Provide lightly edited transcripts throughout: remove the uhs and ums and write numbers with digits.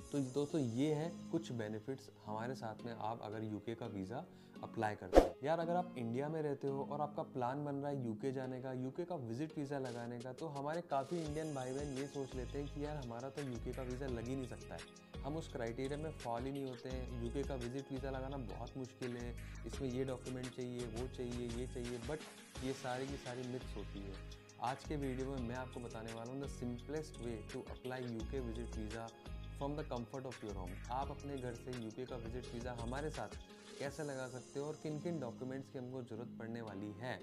तो दोस्तों ये है कुछ बेनिफिट्स हमारे साथ में आप अगर यूके का वीज़ा अप्लाई करते हो। यार अगर आप इंडिया में रहते हो और आपका प्लान बन रहा है यूके जाने का, यूके का विजिट वीज़ा लगाने का, तो हमारे काफ़ी इंडियन भाई बहन ये सोच लेते हैं कि यार हमारा तो यूके का वीज़ा लग ही नहीं सकता है, हम उस क्राइटेरिया में फॉल ही नहीं होते हैं, यूके का विजिट वीज़ा लगाना बहुत मुश्किल है, इसमें ये डॉक्यूमेंट चाहिए, वो चाहिए, ये चाहिए। बट ये सारी की सारी मिथ्स होती है। आज के वीडियो में मैं आपको बताने वाला हूँ the simplest way to apply UK visit visa from the comfort of your home. आप अपने घर से यूके का विजिट वीज़ा हमारे साथ कैसे लगा सकते हो और किन किन डॉक्यूमेंट्स की हमको ज़रूरत पड़ने वाली है,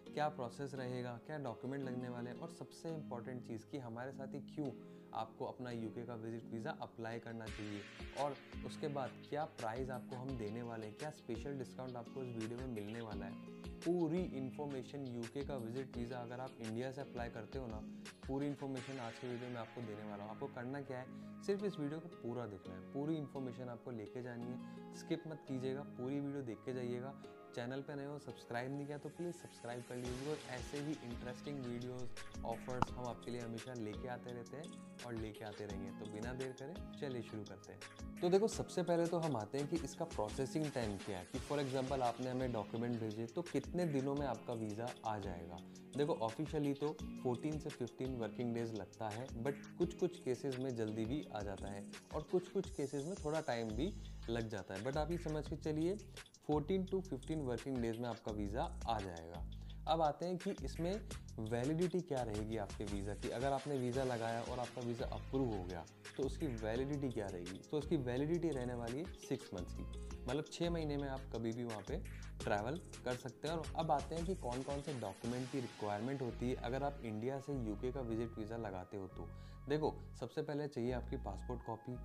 क्या प्रोसेस रहेगा, क्या डॉक्यूमेंट लगने वाले हैं, और सबसे इम्पॉर्टेंट चीज़ कि हमारे साथ ही क्यों आपको अपना यूके का विजिट वीज़ा अप्लाई करना चाहिए, और उसके बाद क्या प्राइस आपको हम देने वाले हैं, क्या स्पेशल डिस्काउंट आपको इस वीडियो में मिलने वाला है। पूरी इन्फॉर्मेशन यूके का विजिट वीज़ा अगर आप इंडिया से अप्लाई करते हो ना, पूरी इन्फॉर्मेशन आज के वीडियो में आपको देने वाला हूँ। आपको करना क्या है, सिर्फ इस वीडियो को पूरा देखना है, पूरी इन्फॉर्मेशन आपको लेके जानी है, स्किप मत कीजिएगा, पूरी वीडियो देख के जाइएगा। चैनल पे नए हो, सब्सक्राइब नहीं किया तो प्लीज़ सब्सक्राइब कर लीजिए, और ऐसे ही इंटरेस्टिंग वीडियोस ऑफर्स हम आपके लिए हमेशा लेके आते रहते हैं और लेके आते रहेंगे। तो बिना देर करें चलिए शुरू करते हैं। तो देखो सबसे पहले तो हम आते हैं कि इसका प्रोसेसिंग टाइम क्या है, कि फॉर एग्जांपल आपने हमें डॉक्यूमेंट भेजे तो कितने दिनों में आपका वीज़ा आ जाएगा। देखो ऑफिशियली तो 14 से 15 वर्किंग डेज लगता है, बट कुछ केसेस में जल्दी भी आ जाता है और कुछ केसेस में थोड़ा टाइम भी लग जाता है। बट आप ये समझ के चलिए 14 to 15 वर्किंग डेज में आपका वीज़ा आ जाएगा। अब आते हैं कि इसमें वैलिडिटी क्या रहेगी आपके वीज़ा की। अगर आपने वीज़ा लगाया और आपका वीज़ा अप्रूव हो गया तो उसकी वैलिडिटी क्या रहेगी, तो उसकी वैलिडिटी रहने वाली है 6 मंथ्स की, मतलब 6 महीने में आप कभी भी वहाँ पे ट्रैवल कर सकते हैं। और अब आते हैं कि कौन कौन से डॉक्यूमेंट की रिक्वायरमेंट होती है अगर आप इंडिया से यूके का विजिट वीज़ा लगाते हो। तो देखो सबसे पहले चाहिए आपकी पासपोर्ट कॉपी,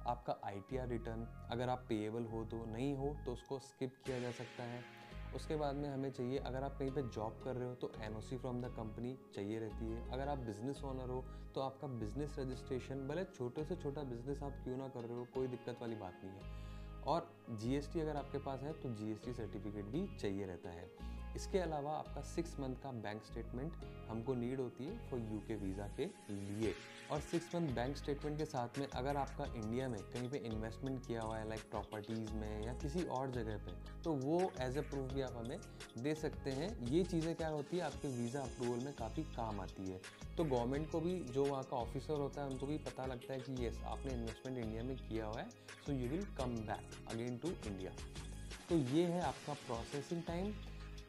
आपका ITR रिटर्न, अगर आप पेएबल हो तो, नहीं हो तो उसको स्किप किया जा सकता है। उसके बाद में हमें चाहिए, अगर आप कहीं पे जॉब कर रहे हो तो NOC फ्रॉम द कंपनी चाहिए रहती है। अगर आप बिजनेस ओनर हो तो आपका बिजनेस रजिस्ट्रेशन, भले छोटे से छोटा बिजनेस आप क्यों ना कर रहे हो, कोई दिक्कत वाली बात नहीं है। और GST अगर आपके पास है तो GST सर्टिफिकेट भी चाहिए रहता है। इसके अलावा आपका 6 मंथ का बैंक स्टेटमेंट हमको नीड होती है फॉर यूके वीज़ा के लिए। और 6 मंथ बैंक स्टेटमेंट के साथ में अगर आपका इंडिया में कहीं पे इन्वेस्टमेंट किया हुआ है लाइक प्रॉपर्टीज़ में या किसी और जगह पे, तो वो एज ए प्रूफ भी आप हमें दे सकते हैं। ये चीज़ें क्या होती है आपके वीज़ा अप्रूवल में काफ़ी काम आती है। तो गवर्नमेंट को भी, जो वहाँ का ऑफिसर होता है, उनको भी पता लगता है कि येस आपने इन्वेस्टमेंट इंडिया में किया हुआ है, so you will come back again to India. तो ये है आपका प्रोसेसिंग टाइम,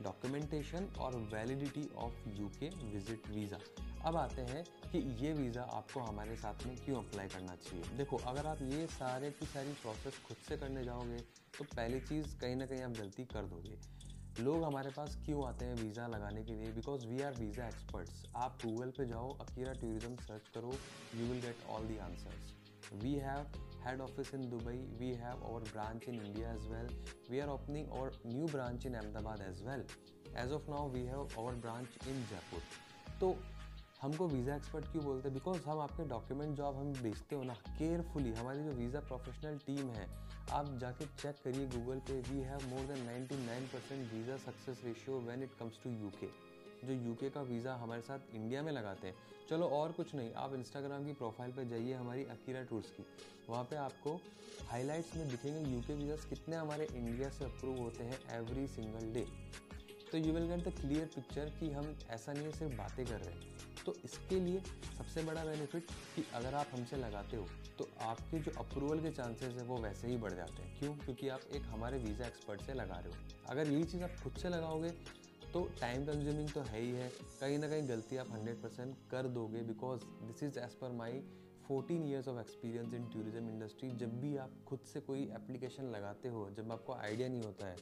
डॉक्यूमेंटेशन और validity of UK visit visa. अब आते हैं कि ये वीज़ा आपको हमारे साथ में क्यों अप्लाई करना चाहिए। देखो अगर आप ये सारे की सारी प्रोसेस खुद से करने जाओगे तो पहली चीज़ कहीं ना कहीं आप गलती कर दोगे। लोग हमारे पास क्यों आते हैं वीज़ा लगाने के लिए, because we are visa experts. आप गूगल पे जाओ, अकीरा टूरिज्म सर्च करो, you will get all the answers. We have head office in Dubai, we have our branch in India as well, we are opening our new branch in Ahmedabad as well, as of now we have our branch in Jaipur। तो हमको visa expert क्यों बोलते हैं, because हम आपके document जो आप हमें भेजते हो ना, केयरफुली, हमारी जो वीज़ा प्रोफेशनल टीम है, आप जाके चेक करिए गूगल पे, we have more than 99% visa success ratio when it comes to UK. जो यूके का वीज़ा हमारे साथ इंडिया में लगाते हैं, चलो और कुछ नहीं, आप इंस्टाग्राम की प्रोफाइल पे जाइए हमारी अकीरा टूर्स की, वहाँ पे आपको हाइलाइट्स में दिखेंगे यूके वीज़ास कितने हमारे इंडिया से अप्रूव होते हैं एवरी सिंगल डे। तो you will get the clear picture कि हम ऐसा नहीं है सिर्फ बातें कर रहे हैं। तो इसके लिए सबसे बड़ा बेनिफिट कि अगर आप हमसे लगाते हो तो आपके जो अप्रूवल के चांसेस है वो वैसे ही बढ़ जाते हैं। क्यों? क्योंकि आप एक हमारे वीज़ा एक्सपर्ट से लगा रहे हो। अगर यही चीज़ आप खुद से लगाओगे तो टाइम कंज्यूमिंग तो है ही है, कहीं ना कहीं गलती आप 100% कर दोगे, because this is as per my 14 years of experience in tourism industry. जब भी आप खुद से कोई एप्लीकेशन लगाते हो, जब आपको आइडिया नहीं होता है,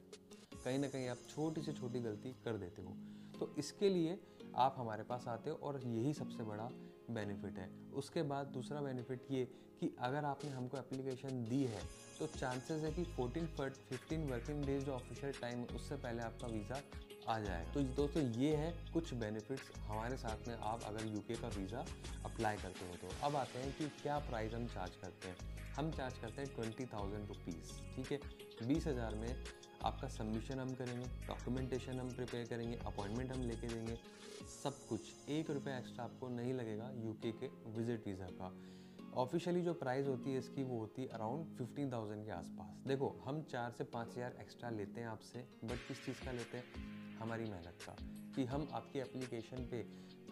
कहीं ना कहीं आप छोटी से छोटी गलती कर देते हो। तो इसके लिए आप हमारे पास आते हो और यही सबसे बड़ा बेनिफिट है। उसके बाद दूसरा बेनिफिट ये कि अगर आपने हमको एप्लीकेशन दी है तो चांसेस है कि 14-15 वर्किंग डेज जो ऑफिशियल टाइम है उससे पहले आपका वीज़ा आ जाएगा। तो दोस्तों ये है कुछ बेनिफिट्स हमारे साथ में आप अगर यूके का वीज़ा अप्लाई करते हो। तो अब आते हैं कि क्या प्राइस हम चार्ज करते हैं। हम चार्ज करते हैं 20,000 रुपीज़, ठीक है। 20,000 में आपका सबमिशन हम करेंगे, डॉक्यूमेंटेशन हम प्रिपेयर करेंगे, अपॉइंटमेंट हम लेके देंगे, सब कुछ। 1 रुपया एक्स्ट्रा आपको नहीं लगेगा यूके के विजिट वीज़ा का। ऑफिशियली जो प्राइस होती है इसकी वो होती है अराउंड 15,000 के आसपास। देखो हम 4 से 5,000 एक्स्ट्रा लेते हैं आपसे, बट किस चीज़ का लेते हैं? हमारी मेहनत का, कि हम आपकी एप्लीकेशन पे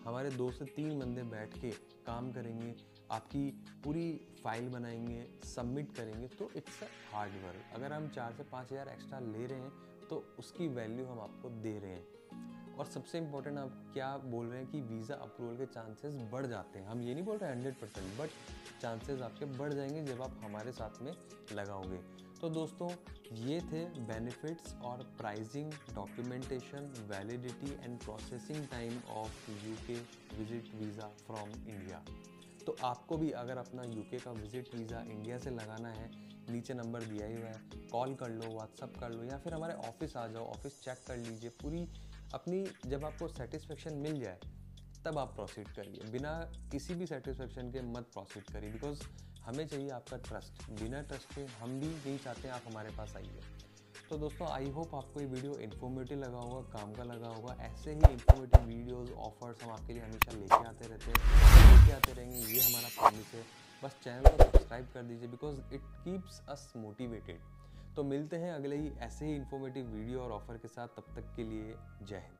हमारे 2 से 3 बंदे बैठ के काम करेंगे, आपकी पूरी फाइल बनाएंगे, सबमिट करेंगे। तो इट्स अ हार्ड वर्क। अगर हम 4 से 5,000 एक्स्ट्रा ले रहे हैं तो उसकी वैल्यू हम आपको दे रहे हैं। और सबसे इम्पोर्टेंट आप क्या बोल रहे हैं कि वीज़ा अप्रूवल के चांसेस बढ़ जाते हैं। हम ये नहीं बोल रहे 100%, बट चांसेस आपके बढ़ जाएंगे जब आप हमारे साथ में लगाओगे। तो दोस्तों ये थे बेनिफिट्स और pricing, documentation, validity and processing time of UK visit visa from India. तो आपको भी अगर अपना यूके का विजिट वीज़ा इंडिया से लगाना है, नीचे नंबर दिया ही हुआ है, कॉल कर लो, व्हाट्सअप कर लो, या फिर हमारे ऑफिस आ जाओ, ऑफिस चेक कर लीजिए पूरी अपनी। जब आपको सेटिस्फेक्शन मिल जाए तब आप प्रोसीड करिए, बिना किसी भी सेटिस्फेक्शन के मत प्रोसीड करिए, बिकॉज हमें चाहिए आपका ट्रस्ट। बिना ट्रस्ट के हम भी यही चाहते हैं आप हमारे पास आइए। तो दोस्तों आई होप आपको ये वीडियो इन्फॉर्मेटिव लगा होगा, काम का लगा होगा। ऐसे ही इन्फॉर्मेटिव वीडियोस, ऑफर्स हम आपके लिए हमेशा लेके आते रहते हैं, लेके आते रहेंगे, ये हमारा प्रॉमिस है। बस चैनल को सब्सक्राइब कर दीजिए, because it keeps us motivated. तो मिलते हैं अगले ही ऐसे ही इन्फॉर्मेटिव वीडियो और ऑफर के साथ, तब तक के लिए जय हिंद।